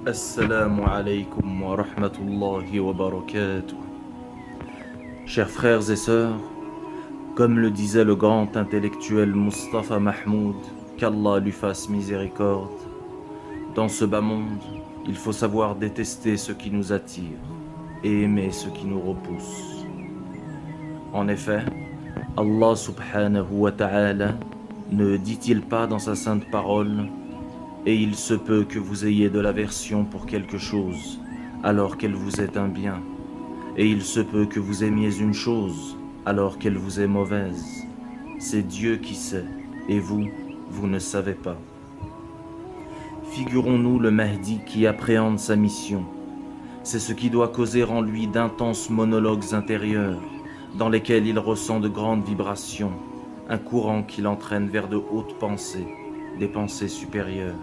Assalamu alaikum wa rahmatullahi wa barakatuh. Chers frères et sœurs, comme le disait le grand intellectuel Mustafa Mahmoud, qu'Allah lui fasse miséricorde, dans ce bas monde, il faut savoir détester ce qui nous attire et aimer ce qui nous repousse. En effet, Allah subhanahu wa ta'ala ne dit-il pas dans sa sainte parole: et il se peut que vous ayez de l'aversion pour quelque chose, alors qu'elle vous est un bien. Et il se peut que vous aimiez une chose, alors qu'elle vous est mauvaise. C'est Dieu qui sait, et vous, vous ne savez pas. Figurons-nous le Mahdi qui appréhende sa mission. C'est ce qui doit causer en lui d'intenses monologues intérieurs, dans lesquels il ressent de grandes vibrations, un courant qui l'entraîne vers de hautes pensées, des pensées supérieures.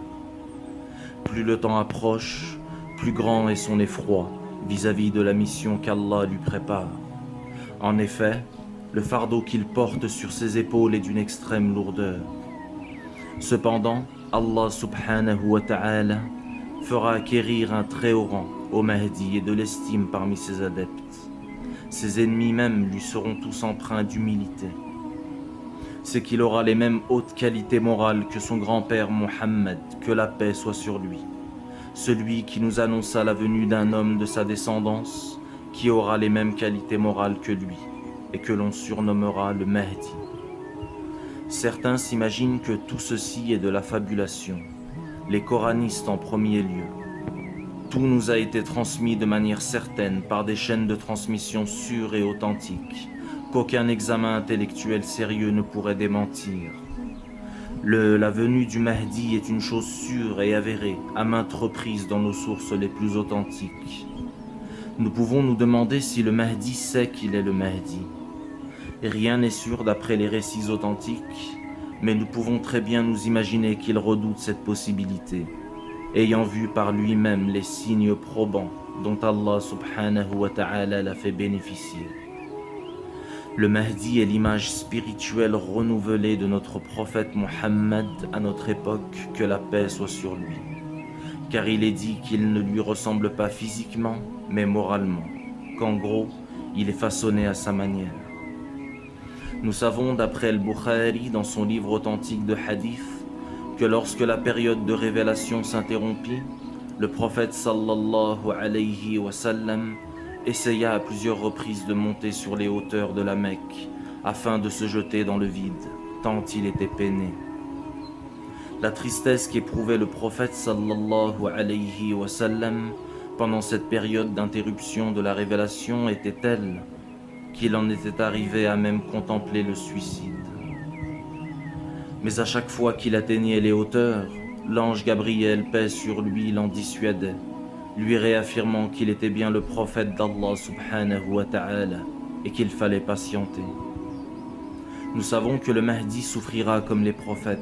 Plus le temps approche, plus grand est son effroi vis-à-vis de la mission qu'Allah lui prépare. En effet, le fardeau qu'il porte sur ses épaules est d'une extrême lourdeur. Cependant, Allah subhanahu wa ta'ala fera acquérir un très haut rang au Mahdi et de l'estime parmi ses adeptes. Ses ennemis même lui seront tous empreints d'humilité. C'est qu'il aura les mêmes hautes qualités morales que son grand-père Mohammed, que la paix soit sur lui. Celui qui nous annonça la venue d'un homme de sa descendance, qui aura les mêmes qualités morales que lui, et que l'on surnommera le Mahdi. Certains s'imaginent que tout ceci est de la fabulation, les coranistes en premier lieu. Tout nous a été transmis de manière certaine par des chaînes de transmission sûres et authentiques, qu'aucun examen intellectuel sérieux ne pourrait démentir. La venue du Mahdi est une chose sûre et avérée, à maintes reprises dans nos sources les plus authentiques. Nous pouvons nous demander si le Mahdi sait qu'il est le Mahdi. Rien n'est sûr d'après les récits authentiques, mais nous pouvons très bien nous imaginer qu'il redoute cette possibilité, ayant vu par lui-même les signes probants dont Allah subhanahu wa ta'ala l'a fait bénéficier. Le Mahdi est l'image spirituelle renouvelée de notre prophète Mohammed à notre époque, que la paix soit sur lui. Car il est dit qu'il ne lui ressemble pas physiquement, mais moralement, qu'en gros, il est façonné à sa manière. Nous savons d'après Al-Bukhari dans son livre authentique de hadith que lorsque la période de révélation s'interrompit, le prophète sallallahu alayhi wa sallam essaya à plusieurs reprises de monter sur les hauteurs de la Mecque afin de se jeter dans le vide, tant il était peiné. La tristesse qu'éprouvait le prophète sallallahu alayhi wa sallam pendant cette période d'interruption de la révélation était telle qu'il en était arrivé à même contempler le suicide. Mais à chaque fois qu'il atteignait les hauteurs, l'ange Gabriel, paix sur lui, l'en dissuadait, lui réaffirmant qu'il était bien le prophète d'Allah subhanahu wa ta'ala et qu'il fallait patienter. Nous savons que le Mahdi souffrira comme les prophètes.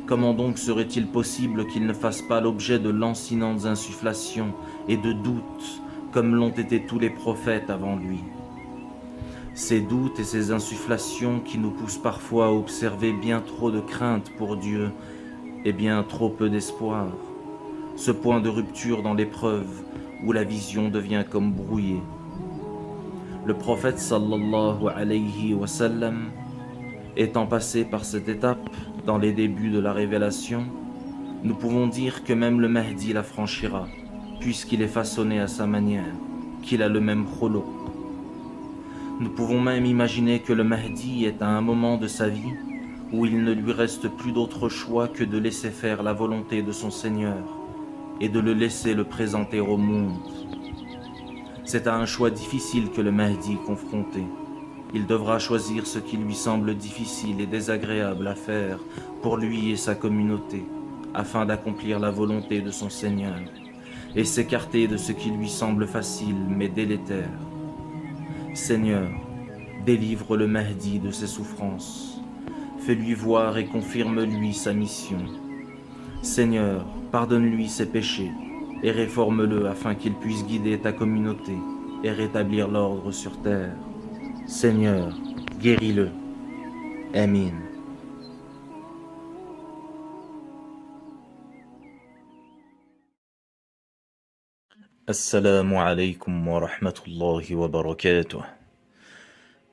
Comment donc serait-il possible qu'il ne fasse pas l'objet de lancinantes insufflations et de doutes comme l'ont été tous les prophètes avant lui? Ces doutes et ces insufflations qui nous poussent parfois à observer bien trop de crainte pour Dieu et bien trop peu d'espoir. Ce point de rupture dans l'épreuve où la vision devient comme brouillée. Le prophète sallallahu alayhi wa sallam étant passé par cette étape dans les débuts de la révélation, nous pouvons dire que même le Mahdi la franchira, puisqu'il est façonné à sa manière, qu'il a le même khuluq. Nous pouvons même imaginer que le Mahdi est à un moment de sa vie où il ne lui reste plus d'autre choix que de laisser faire la volonté de son Seigneur et de le laisser le présenter au monde. C'est à un choix difficile que le Mahdi est confronté. Il devra choisir ce qui lui semble difficile et désagréable à faire pour lui et sa communauté, afin d'accomplir la volonté de son Seigneur, et s'écarter de ce qui lui semble facile mais délétère. Seigneur, délivre le Mahdi de ses souffrances. Fais-lui voir et confirme-lui sa mission. Seigneur, pardonne-lui ses péchés et réforme-le afin qu'il puisse guider ta communauté et rétablir l'ordre sur terre. Seigneur, guéris-le. Amin. Assalamu alaikum wa rahmatullahi wa barakatuh.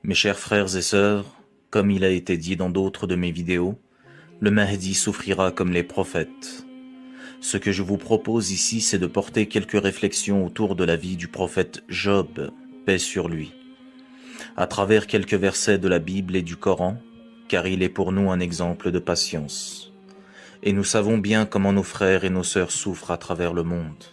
Mes chers frères et sœurs, comme il a été dit dans d'autres de mes vidéos, le Mahdi souffrira comme les prophètes. Ce que je vous propose ici, c'est de porter quelques réflexions autour de la vie du prophète Job, paix sur lui, à travers quelques versets de la Bible et du Coran, car il est pour nous un exemple de patience. Et nous savons bien comment nos frères et nos sœurs souffrent à travers le monde.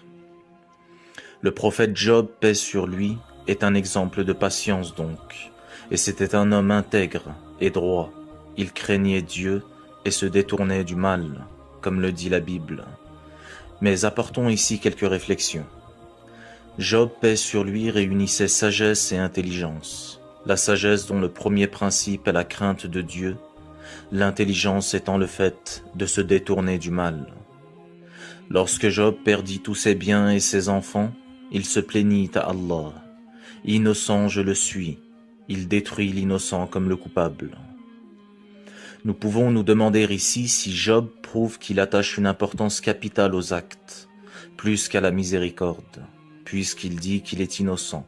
Le prophète Job, paix sur lui, est un exemple de patience donc, et c'était un homme intègre et droit. Il craignait Dieu et se détournait du mal, comme le dit la Bible. Mais apportons ici quelques réflexions. Job, paix sur lui, réunissait sagesse et intelligence. La sagesse dont le premier principe est la crainte de Dieu, l'intelligence étant le fait de se détourner du mal. Lorsque Job perdit tous ses biens et ses enfants, il se plaignit à Allah. Innocent je le suis, il détruit l'innocent comme le coupable. Nous pouvons nous demander ici si Job prouve qu'il attache une importance capitale aux actes, plus qu'à la miséricorde, puisqu'il dit qu'il est innocent.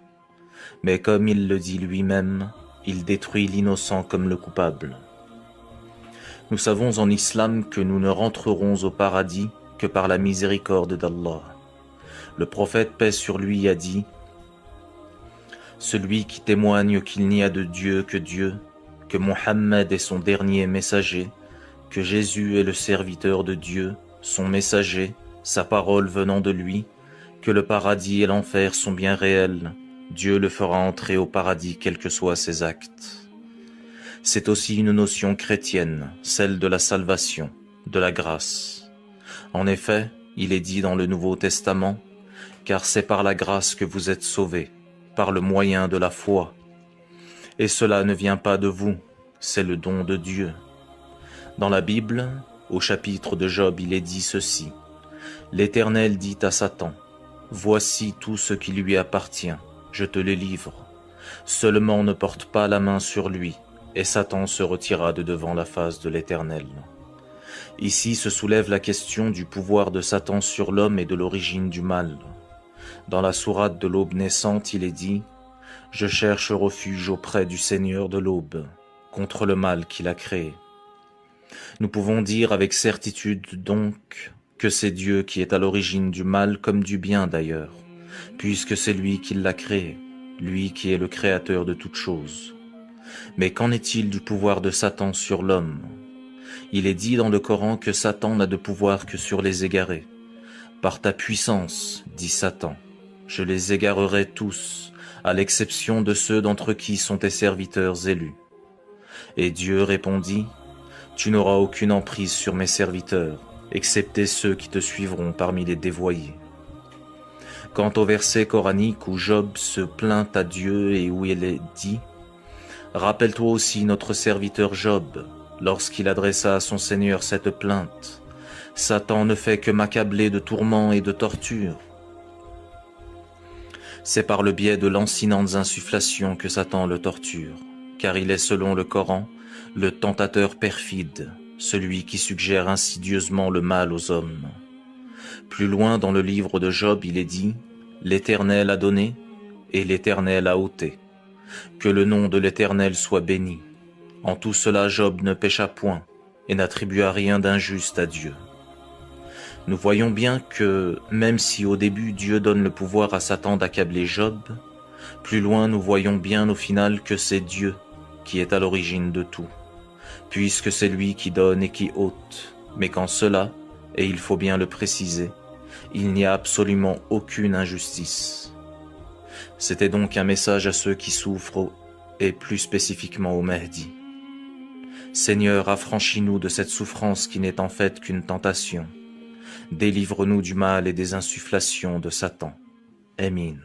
Mais comme il le dit lui-même, il détruit l'innocent comme le coupable. Nous savons en islam que nous ne rentrerons au paradis que par la miséricorde d'Allah. Le prophète, paix sur lui, a dit « Celui qui témoigne qu'il n'y a de Dieu que Dieu, que Mohammed est son dernier messager, que Jésus est le serviteur de Dieu, son messager, sa parole venant de lui, que le paradis et l'enfer sont bien réels, Dieu le fera entrer au paradis quels que soient ses actes. » C'est aussi une notion chrétienne, celle de la salvation, de la grâce. En effet, il est dit dans le Nouveau Testament, car c'est par la grâce que vous êtes sauvés, par le moyen de la foi. Et cela ne vient pas de vous, c'est le don de Dieu. Dans la Bible, au chapitre de Job, il est dit ceci. L'Éternel dit à Satan, « Voici tout ce qui lui appartient, je te le livre. Seulement ne porte pas la main sur lui. » Et Satan se retira de devant la face de l'Éternel. Ici se soulève la question du pouvoir de Satan sur l'homme et de l'origine du mal. Dans la sourate de l'aube naissante, il est dit « Je cherche refuge auprès du Seigneur de l'aube, contre le mal qu'il a créé. » Nous pouvons dire avec certitude donc que c'est Dieu qui est à l'origine du mal comme du bien d'ailleurs, puisque c'est lui qui l'a créé, lui qui est le créateur de toutes choses. Mais qu'en est-il du pouvoir de Satan sur l'homme? Il est dit dans le Coran que Satan n'a de pouvoir que sur les égarés. Par ta puissance, dit Satan, je les égarerai tous, à l'exception de ceux d'entre qui sont tes serviteurs élus. Et Dieu répondit, tu n'auras aucune emprise sur mes serviteurs, excepté ceux qui te suivront parmi les dévoyés. Quant au verset coranique où Job se plaint à Dieu et où il est dit « Rappelle-toi aussi notre serviteur Job, lorsqu'il adressa à son Seigneur cette plainte. Satan ne fait que m'accabler de tourments et de tortures. » C'est par le biais de lancinantes insufflations que Satan le torture, car il est selon le Coran, le tentateur perfide, celui qui suggère insidieusement le mal aux hommes. Plus loin dans le livre de Job, il est dit « L'Éternel a donné et l'Éternel a ôté. Que le nom de l'Éternel soit béni. » En tout cela, Job ne pécha point et n'attribua rien d'injuste à Dieu. Nous voyons bien que, même si au début Dieu donne le pouvoir à Satan d'accabler Job, plus loin nous voyons bien au final que c'est Dieu qui est à l'origine de tout, puisque c'est lui qui donne et qui ôte, mais qu'en cela, et il faut bien le préciser, il n'y a absolument aucune injustice. C'était donc un message à ceux qui souffrent, et plus spécifiquement au Mahdi. Seigneur, affranchis-nous de cette souffrance qui n'est en fait qu'une tentation. Délivre-nous du mal et des insufflations de Satan. Amin.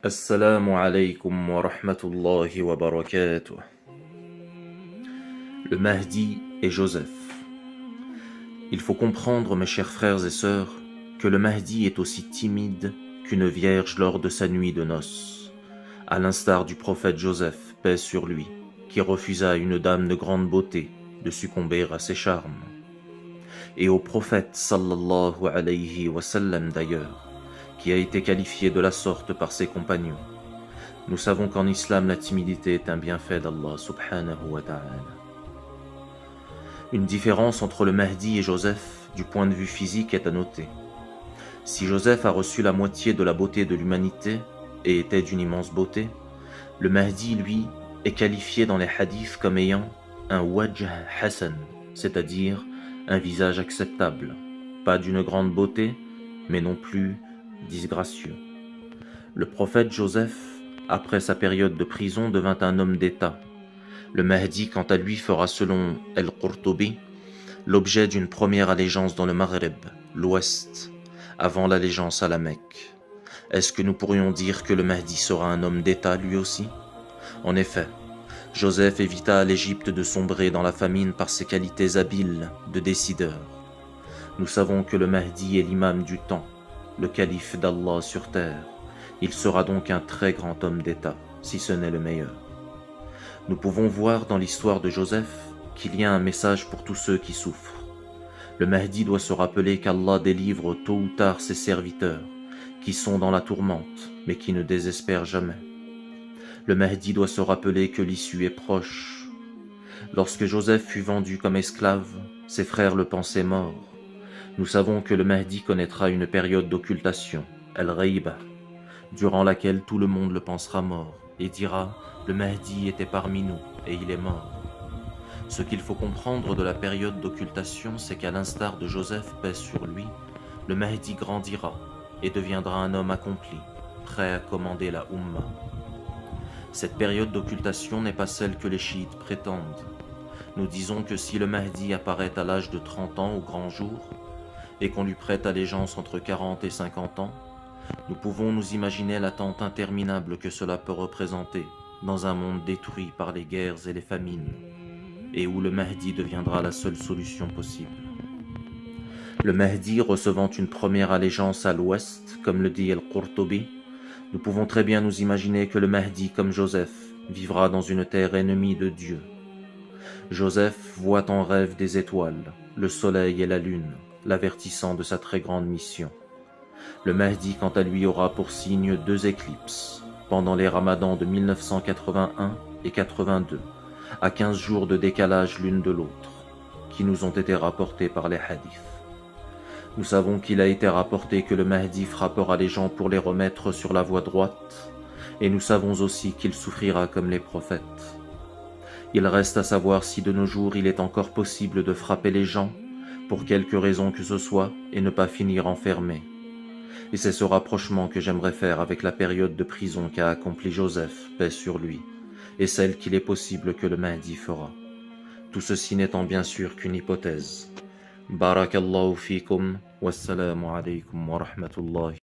Assalamu alaykum wa rahmatullahi wa barakatuh. Le Mahdi et Joseph. Il faut comprendre, mes chers frères et sœurs, que le Mahdi est aussi timide qu'une vierge lors de sa nuit de noces, à l'instar du prophète Joseph, paix sur lui, qui refusa à une dame de grande beauté de succomber à ses charmes. Et au prophète sallallahu alayhi wa sallam d'ailleurs, qui a été qualifié de la sorte par ses compagnons. Nous savons qu'en islam, la timidité est un bienfait d'Allah subhanahu wa ta'ala. Une différence entre le Mahdi et Joseph, du point de vue physique, est à noter. Si Joseph a reçu la moitié de la beauté de l'humanité et était d'une immense beauté, le Mahdi, lui, est qualifié dans les hadiths comme ayant un wajh hasan, c'est-à-dire un visage acceptable, pas d'une grande beauté, mais non plus disgracieux. Le prophète Joseph, après sa période de prison, devint un homme d'État. Le Mahdi, quant à lui, fera selon Al-Qurtubi l'objet d'une première allégeance dans le Maghreb, l'Ouest, avant l'allégeance à la Mecque. Est-ce que nous pourrions dire que le Mahdi sera un homme d'État lui aussi? En effet, Joseph évita à l'Égypte de sombrer dans la famine par ses qualités habiles de décideur. Nous savons que le Mahdi est l'imam du temps, le calife d'Allah sur terre. Il sera donc un très grand homme d'État, si ce n'est le meilleur. Nous pouvons voir dans l'histoire de Joseph qu'il y a un message pour tous ceux qui souffrent. Le Mahdi doit se rappeler qu'Allah délivre tôt ou tard ses serviteurs, qui sont dans la tourmente, mais qui ne désespèrent jamais. Le Mahdi doit se rappeler que l'issue est proche. Lorsque Joseph fut vendu comme esclave, ses frères le pensaient mort. Nous savons que le Mahdi connaîtra une période d'occultation, al-Ghaiba, durant laquelle tout le monde le pensera mort et dira « Le Mahdi était parmi nous et il est mort ». Ce qu'il faut comprendre de la période d'occultation, c'est qu'à l'instar de Joseph, paix sur lui, le Mahdi grandira et deviendra un homme accompli, prêt à commander la Ummah. Cette période d'occultation n'est pas celle que les chiites prétendent. Nous disons que si le Mahdi apparaît à l'âge de 30 ans au grand jour, et qu'on lui prête allégeance entre 40 et 50 ans, nous pouvons nous imaginer l'attente interminable que cela peut représenter dans un monde détruit par les guerres et les famines, et où le Mahdi deviendra la seule solution possible. Le Mahdi recevant une première allégeance à l'ouest, comme le dit Al-Qurtubi, nous pouvons très bien nous imaginer que le Mahdi, comme Joseph, vivra dans une terre ennemie de Dieu. Joseph voit en rêve des étoiles, le soleil et la lune, l'avertissant de sa très grande mission. Le Mahdi, quant à lui, aura pour signe 2 éclipses, pendant les ramadans de 1981 et 82, à 15 jours de décalage l'une de l'autre, qui nous ont été rapportés par les hadiths. Nous savons qu'il a été rapporté que le Mahdi frappera les gens pour les remettre sur la voie droite, et nous savons aussi qu'il souffrira comme les prophètes. Il reste à savoir si de nos jours il est encore possible de frapper les gens, pour quelque raison que ce soit, et ne pas finir enfermé. Et c'est ce rapprochement que j'aimerais faire avec la période de prison qu'a accompli Joseph, paix sur lui, et celle qu'il est possible que le Mahdi fera. Tout ceci n'étant bien sûr qu'une hypothèse. Barakallahu fikum, wassalamu alaykum wa rahmatullahi.